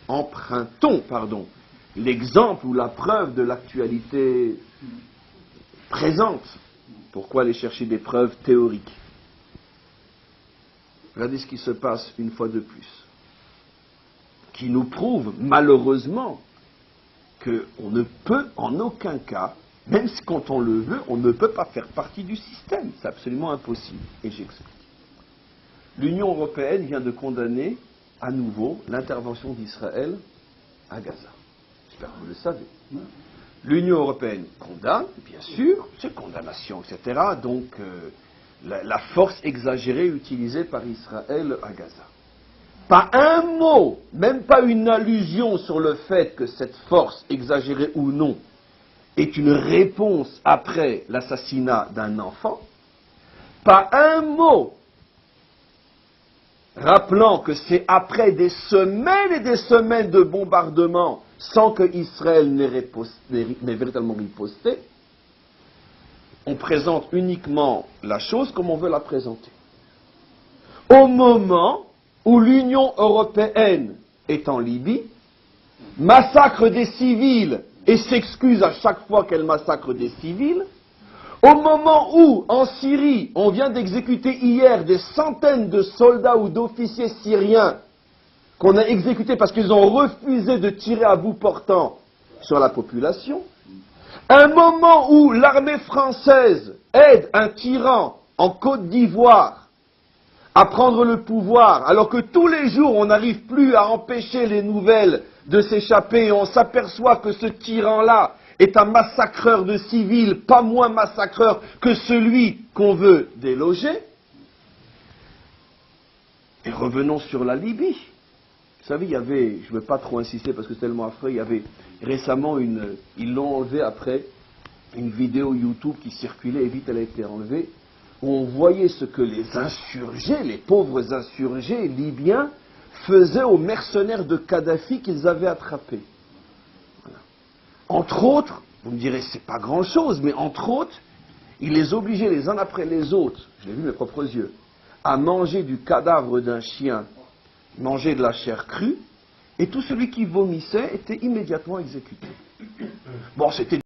empruntons, l'exemple ou la preuve de l'actualité présente. Pourquoi aller chercher des preuves théoriques? Regardez ce qui se passe une fois de plus, qui nous prouve malheureusement qu'on ne peut en aucun cas, même quand on le veut, on ne peut pas faire partie du système. C'est absolument impossible. Et j'explique. L'Union européenne vient de condamner à nouveau l'intervention d'Israël à Gaza. J'espère que vous le savez. L'Union européenne condamne, bien sûr, c'est condamnation, etc. Donc, la force exagérée utilisée par Israël à Gaza. Pas un mot, même pas une allusion sur le fait que cette force, exagérée ou non, est une réponse après l'assassinat d'un enfant. Pas un mot rappelant que c'est après des semaines et des semaines de bombardements sans que Israël n'ait véritablement riposté. On présente uniquement la chose comme on veut la présenter. Au moment où l'Union européenne est en Libye, massacre des civils et s'excuse à chaque fois qu'elle massacre des civils, au moment où, en Syrie, on vient d'exécuter hier des centaines de soldats ou d'officiers syriens qu'on a exécutés parce qu'ils ont refusé de tirer à bout portant sur la population, un moment où l'armée française aide un tyran en Côte d'Ivoire à prendre le pouvoir, alors que tous les jours on n'arrive plus à empêcher les nouvelles de s'échapper et on s'aperçoit que ce tyran-là est un massacreur de civils, pas moins massacreur que celui qu'on veut déloger. Et revenons sur la Libye. Vous savez, il y avait, je ne veux pas trop insister parce que c'est tellement affreux, il y avait récemment ils l'ont enlevé après, une vidéo YouTube qui circulait et vite elle a été enlevée, où on voyait ce que les insurgés, les pauvres insurgés libyens, faisaient aux mercenaires de Kadhafi qu'ils avaient attrapés. Voilà. Entre autres, vous me direz, c'est pas grand-chose, mais entre autres, ils les obligeaient les uns après les autres, je l'ai vu de mes propres yeux, à manger du cadavre d'un chien, manger de la chair crue, et tout celui qui vomissait était immédiatement exécuté. Bon, c'était